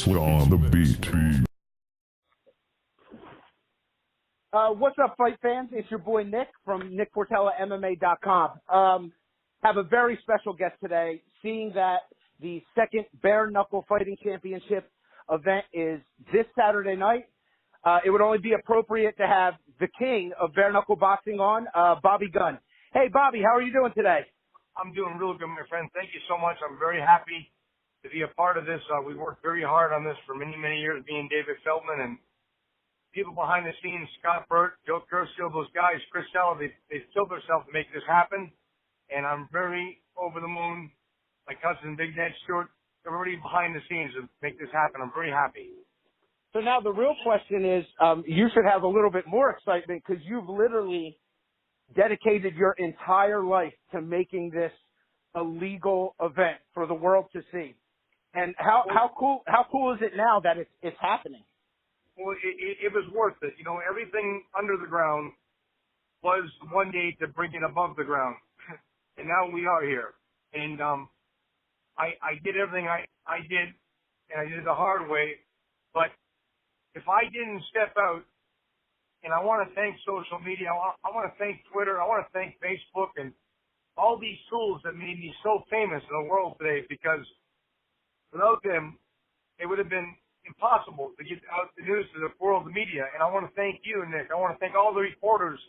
Slick on the beat. What's up, fight fans? It's your boy Nick from NickPortellaMMA.com. Have a very special guest today, seeing that the second Bare Knuckle Fighting Championship event is this Saturday night. It would only be appropriate to have the king of bare knuckle boxing on, Bobby Gunn. Hey, Bobby, how are you doing today? I'm doing real good, my friend. Thank you so much. I'm very happy to be a part of this. We worked very hard on this for many, many years, me and David Feldman and people behind the scenes, Scott Burt, Joe Kerskill, those guys, Chris Sella, they've killed themselves to make this happen. And I'm very over the moon. My cousin, Big Ned Stewart, everybody behind the scenes to make this happen. I'm very happy. So now the real question is, you should have a little bit more excitement because you've literally dedicated your entire life to making this a legal event for the world to see. And how cool is it now that it's happening? Well, it was worth it. You know, everything under the ground was one day to bring it above the ground. And now we are here. And I did everything I did, and I did it the hard way. But if I didn't step out, and I want to thank social media, I want to thank Twitter, I want to thank Facebook, and all these tools that made me so famous in the world today, because without them, it would have been impossible to get out the news to the world, the media. And I want to thank you, Nick. I want to thank all the reporters,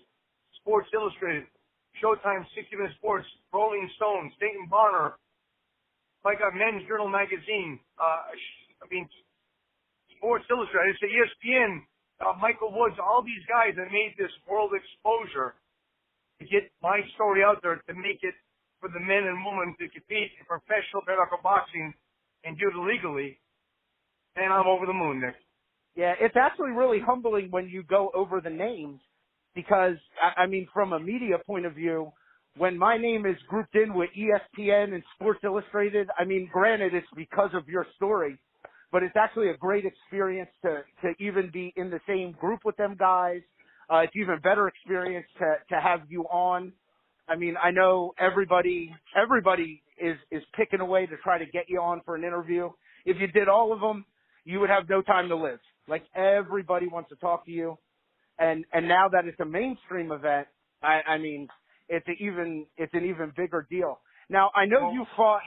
Sports Illustrated, Showtime, 60 Minutes Sports, Rolling Stone, State and Bonner, like a Men's Journal magazine, Sports Illustrated, it's ESPN, Michael Woods, all these guys that made this world exposure to get my story out there, to make it for the men and women to compete in professional bare knuckle boxing and do it legally. And I'm over the moon, Nick. Yeah, it's actually really humbling when you go over the names because, I mean, from a media point of view, when my name is grouped in with ESPN and Sports Illustrated, I mean, granted, it's because of your story, but it's actually a great experience to even be in the same group with them guys. It's even better experience to have you on. I mean, I know everybody is picking away to try to get you on for an interview. If you did all of them, you would have no time to live. Like, everybody wants to talk to you. And now that it's a mainstream event, I mean, it's an even bigger deal. Now, I know you fought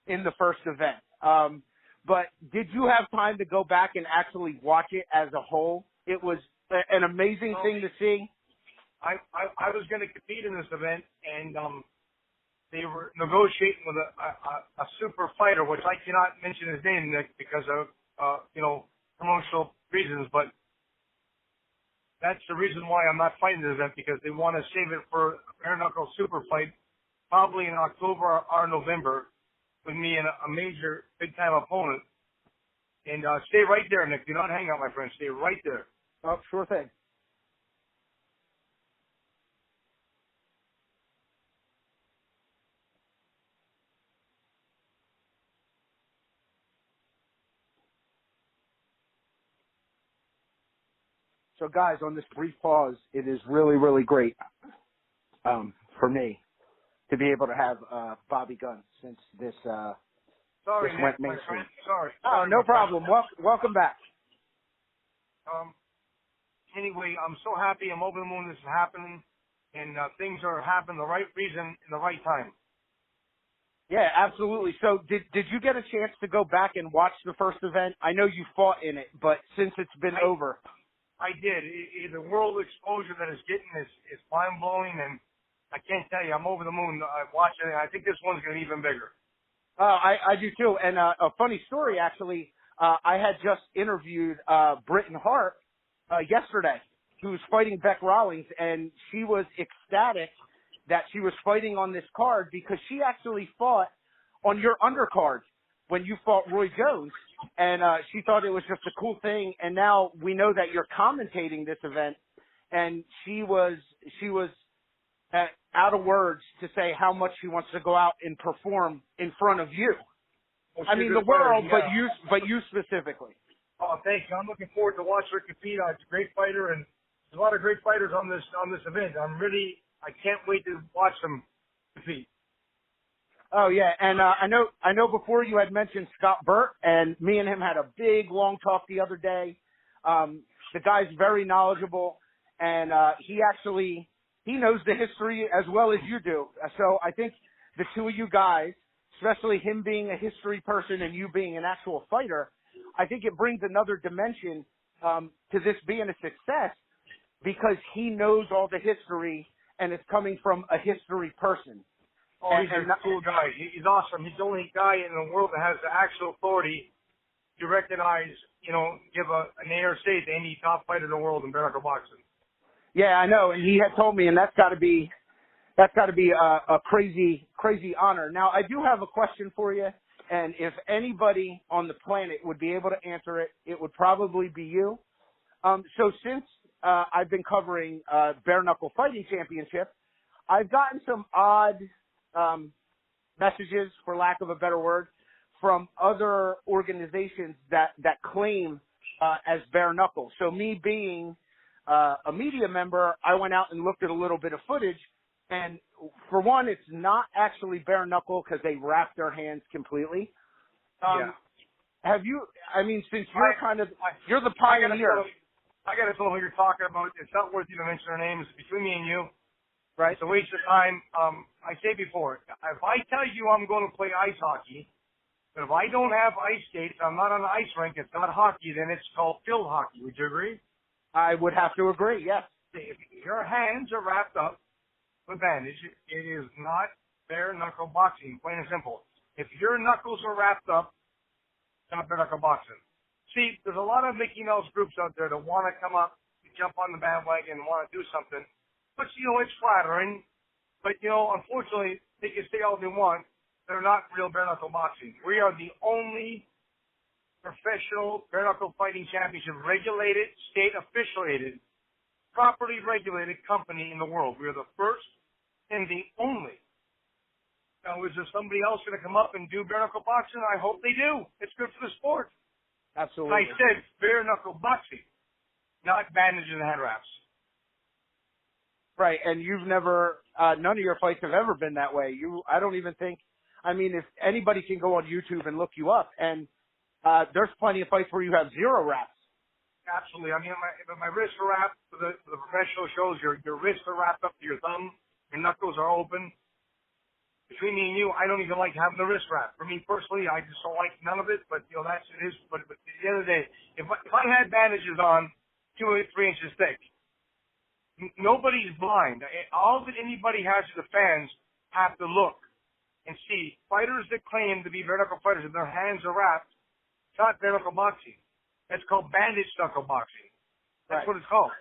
in the first event. But did you have time to go back and actually watch it as a whole? It was an amazing thing to see. I was going to compete in this event, and they were negotiating with a super fighter, which I cannot mention his name, Nick, because of promotional reasons. But that's the reason why I'm not fighting this event, because they want to save it for a bare knuckle super fight, probably in October or November, with me and a major big time opponent. And stay right there, Nick. Do not hang out, my friend. Stay right there. Oh, sure thing. So, guys, on this brief pause, it is really, really great for me to be able to have Bobby Gunn since this Sorry, this Nick, went my mainstream. friend. Sorry. Oh, no problem. Welcome back. Anyway, I'm so happy. I'm over the moon this is happening, and things are happening the right reason in the right time. Yeah, absolutely. So did you get a chance to go back and watch the first event? I know you fought in it, but since it's been over. I did. The world exposure that it's getting is mind-blowing, and I can't tell you, I'm over the moon watching it. I think this one's going to be even bigger. I do too. And a funny story, actually, I had just interviewed Britton Hart yesterday, who was fighting Beck Rawlings, and she was ecstatic that she was fighting on this card because she actually fought on your undercard when you fought Roy Jones, and she thought it was just a cool thing. And now we know that you're commentating this event, and she was out of words to say how much she wants to go out and perform in front of you. Well, I mean, the world, yeah. but you specifically. Oh, thank you. I'm looking forward to watching her compete. She's a great fighter, and there's a lot of great fighters on this event. I can't wait to watch them compete. Oh yeah, and I know before you had mentioned Scott Burt, and me and him had a big long talk the other day. The guy's very knowledgeable, and he knows the history as well as you do. So I think the two of you guys, especially him being a history person and you being an actual fighter, I think it brings another dimension to this being a success because he knows all the history and it's coming from a history person. Oh, he's a cool guy. He's awesome. He's the only guy in the world that has the actual authority to recognize, give an A or say to any top fighter in the world in bare knuckle boxing. Yeah, I know, and he had told me, and that's got to be a crazy honor. Now, I do have a question for you, and if anybody on the planet would be able to answer it, it would probably be you. So since I've been covering Bare Knuckle Fighting Championship, I've gotten some odd messages, for lack of a better word, from other organizations that claim as bare knuckle. So me being a media member, I went out and looked at a little bit of footage, and for one, it's not actually bare knuckle because they wrap their hands completely. Yeah. Have you? I mean, since you're you're the pioneer. I got to know who you're talking about. It's not worth you to mention their names. Between me and you. Right. It's a waste of time. I say before, if I tell you I'm going to play ice hockey, but if I don't have ice skates, I'm not on the ice rink, it's not hockey, then it's called field hockey. Would you agree? I would have to agree, yes. If your hands are wrapped up with bandage, it is not bare knuckle boxing, plain and simple. If your knuckles are wrapped up, it's not bare knuckle boxing. See, there's a lot of Mickey Mouse groups out there that want to come up, jump on the bandwagon and want to do something. But, it's flattering. But, unfortunately, they can say all they want. They're not real bare knuckle boxing. We are the only professional bare knuckle fighting championship regulated, state affiliated, properly regulated company in the world. We are the first and the only. Now, is there somebody else going to come up and do bare knuckle boxing? I hope they do. It's good for the sport. Absolutely. And I said bare knuckle boxing, not bandages and hand wraps. Right, and you've never, none of your fights have ever been that way. I don't even think, if anybody can go on YouTube and look you up, and there's plenty of fights where you have zero wraps. Absolutely. My wrists are wrapped for the professional shows. Your wrists are wrapped up to your thumb. Your knuckles are open. Between me and you, I don't even like having the wrist wrap. For me personally, I just don't like none of it, but, it is. But at the end of the day, if I had bandages on 2 or 3 inches thick, nobody's blind. All that anybody has is the fans have to look and see fighters that claim to be bare knuckle fighters and their hands are wrapped. It's not bare knuckle boxing. It's called bandage knuckle boxing. That's what it's called.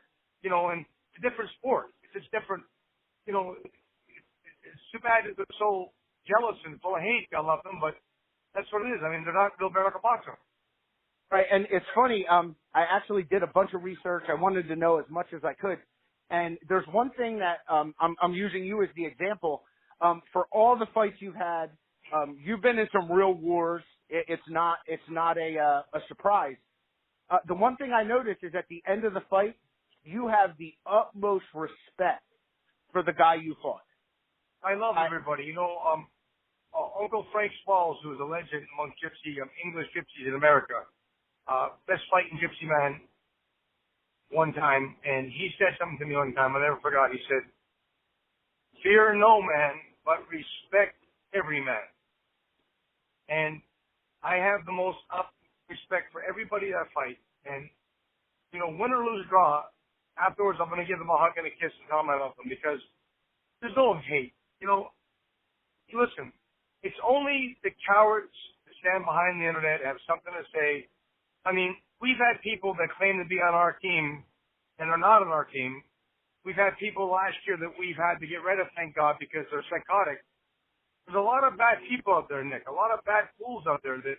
And it's a different sport. It's just different. It's too bad that they're so jealous and full of hate. I love them, but that's what it is. They're not real bare knuckle boxers. Right, and it's funny. I actually did a bunch of research. I wanted to know as much as I could. And there's one thing that I'm using you as the example. For all the fights you've had, you've been in some real wars. It's not a surprise. The one thing I noticed is at the end of the fight, you have the utmost respect for the guy you fought. I love everybody. Uncle Frank Smalls, who is a legend among English gypsies in America, best fighting gypsy man. One time, and he said something to me one time, I never forgot. He said, "Fear no man, but respect every man." And I have the most up respect for everybody that I fight. And, win or lose, draw, afterwards I'm going to give them a hug and a kiss and tell them I love them because there's no hate. Listen, it's only the cowards that stand behind the internet and have something to say. We've had people that claim to be on our team and are not on our team. We've had people last year that we've had to get rid of, thank God, because they're psychotic. There's a lot of bad people out there, Nick, a lot of bad fools out there that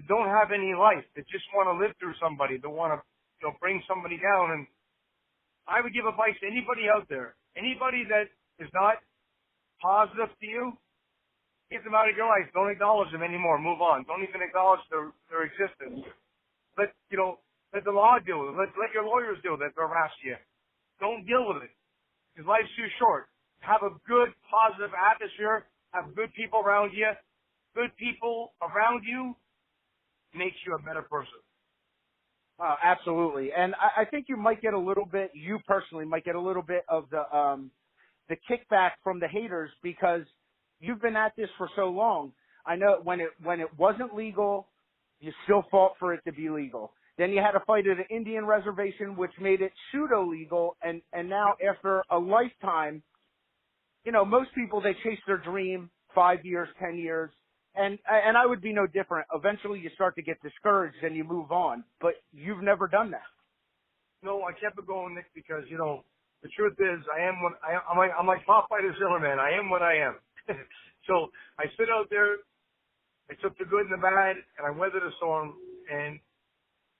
don't have any life, that just want to live through somebody, that want to bring somebody down. And I would give advice to anybody out there, anybody that is not positive to you, get them out of your life. Don't acknowledge them anymore. Move on. Don't even acknowledge their existence. Let the law deal with it. Let your lawyers deal with it. They'll harass you. Don't deal with it. Because life's too short. Have a good, positive atmosphere. have good people around you. Good people around you makes you a better person. Absolutely. And I think you might get a little bit, you personally might get a little bit of the kickback from the haters because you've been at this for so long. I know when it wasn't legal, you still fought for it to be legal. Then you had to fight at an Indian reservation, which made it pseudo-legal. And now after a lifetime, you know, most people, they chase their dream 5 years, 10 years. And I would be no different. Eventually you start to get discouraged and you move on. But you've never done that. No, I kept it going, Nick, because, you know, the truth is I'm like Popeye the Zillerman. I am what I am. So I stood out there. I took the good and the bad, and I weathered the storm. And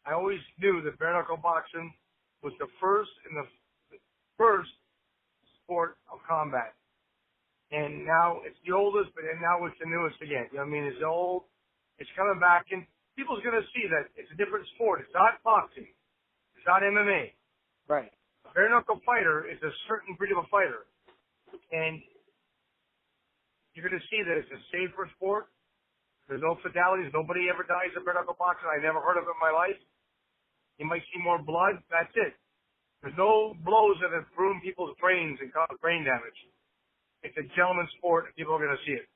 I always knew that bare knuckle boxing was the first sport of combat. And now it's the oldest, but now it's the newest again. You know what I mean? It's old. It's coming back, and people's going to see that it's a different sport. It's not boxing. It's not MMA. Right. A bare knuckle fighter is a certain breed of a fighter. And you're going to see that it's a safer sport. There's no fatalities. Nobody ever dies of bare knuckle boxing. I never heard of it in my life. You might see more blood. That's it. There's no blows that have ruined people's brains and caused brain damage. It's a gentleman's sport, and people are going to see it.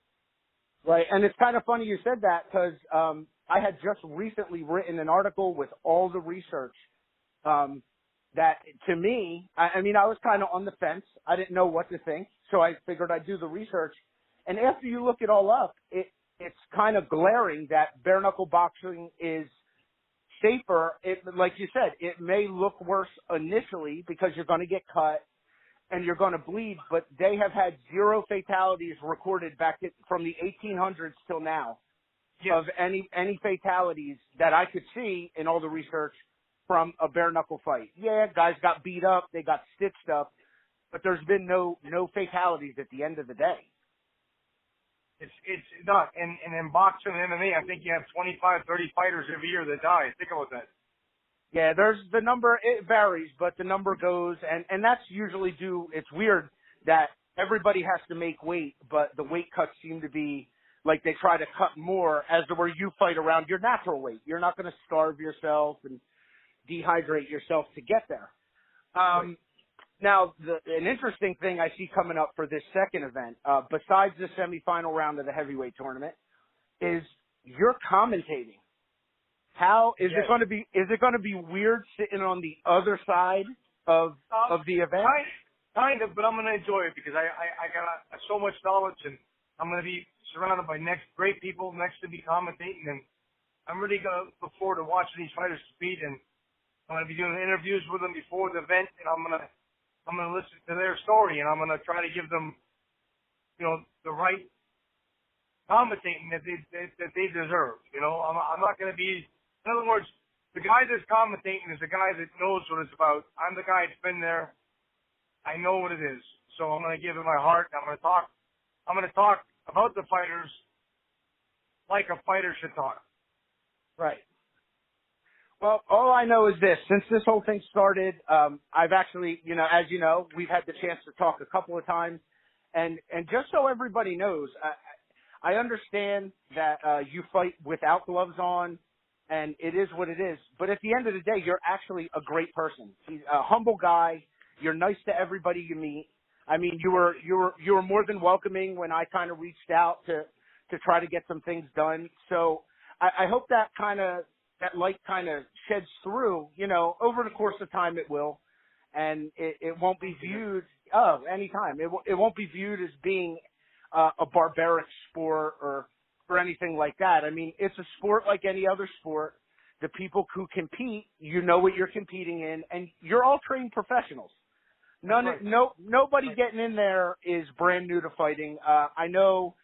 Right, and it's kind of funny you said that because I had just recently written an article with all the research that, to me, I mean, I was kind of on the fence. I didn't know what to think, so I figured I'd do the research. And after you look it all up, it's kind of glaring that bare knuckle boxing is safer. Like you said, it may look worse initially because you're going to get cut and you're going to bleed, but they have had 0 fatalities recorded back from the 1800s till now. Yes. Of any fatalities that I could see in all the research from a bare knuckle fight. Yeah, guys got beat up, they got stitched up, but there's been no fatalities at the end of the day. It's not, and in boxing and MMA, I think you have 25, 30 fighters every year that die. Think about that. Yeah, there's the number, it varies, but the number goes, and that's usually due, it's weird that everybody has to make weight, but the weight cuts seem to be, like they try to cut more as to where you fight around your natural weight. You're not going to starve yourself and dehydrate yourself to get there. Right. Now, an interesting thing I see coming up for this second event, besides the semifinal round of the heavyweight tournament, is you're commentating. How is it going to be? Is it going to be weird sitting on the other side of the event? Kind of, but I'm going to enjoy it because I got so much knowledge, and I'm going to be surrounded by great people next to me commentating, and I'm really going to look forward to watching these fighters compete, and I'm going to be doing interviews with them before the event, and I'm going to listen to their story, and I'm going to try to give them, you know, the right commentating that they deserve. You know, I'm not going to be. In other words, the guy that's commentating is the guy that knows what it's about. I'm the guy that's been there. I know what it is. So I'm going to give it my heart. I'm going to talk about the fighters like a fighter should talk. Right. Well, all I know is this. Since this whole thing started, I've actually, you know, as you know, we've had the chance to talk a couple of times. And just so everybody knows, I understand that you fight without gloves on. And it is what it is. But at the end of the day, you're actually a great person. He's a humble guy. You're nice to everybody you meet. I mean, you were more than welcoming when I kind of reached out to try to get some things done. So I hope that light kind of sheds through. You know, over the course of time, it will, and it won't be viewed. Oh, anytime. It won't be viewed as being a barbaric sport or anything like that. I mean, it's a sport like any other sport. The people who compete, you know what you're competing in, and you're all trained professionals. Nobody getting in there is brand new to fighting. I know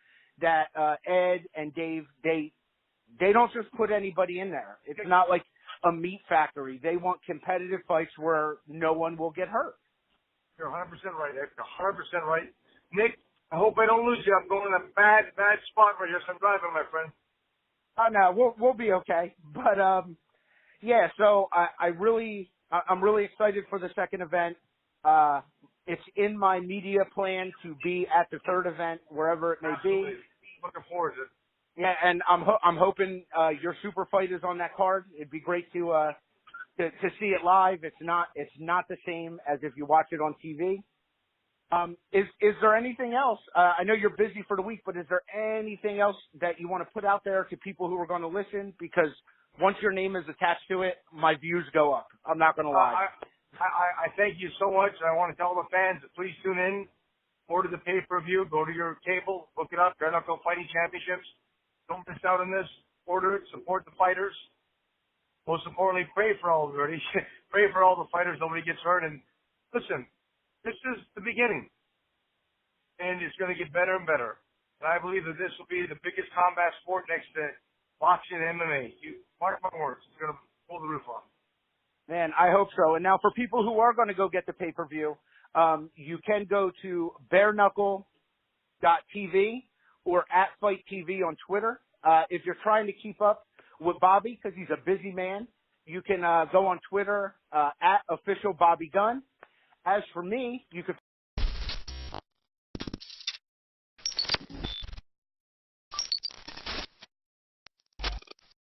that Ed and Dave, they don't just put anybody in there. It's not like a meat factory. They want competitive fights where no one will get hurt. You're 100% right, Ed. 100% right. Nick, I hope I don't lose you. I'm going in a bad spot right here, so I'm driving, my friend. Oh, no, we'll be okay. But, yeah, so I'm really excited for the second event. It's in my media plan to be at the third event, wherever it may Absolutely. be. Looking forward to it. Yeah, and I'm hoping your super fight is on that card. It'd be great to see it live. It's not the same as if you watch it on TV. Is there anything else? I know you're busy for the week, but is there anything else that you want to put out there to people who are going to listen? Because once your name is attached to it, my views go up. I'm not going to lie. I thank you so much. I want to tell the fans to please tune in, order the pay-per-view, go to your cable, look it up, Bare Knuckle Fighting Championships. Don't miss out on this. Order it, support the fighters. Most importantly, pray for all everybody. Pray for all the fighters. Nobody gets hurt. And listen, this is the beginning, and it's going to get better and better. And I believe that this will be the biggest combat sport next to boxing and MMA. You mark my words, it's going to pull the roof off. Man, I hope so. And now for people who are going to go get the pay-per-view, you can go to bareknuckle.tv or @FightTV on Twitter. If you're trying to keep up with Bobby, because he's a busy man, you can go on Twitter @official Bobby Gunn. As for me, you can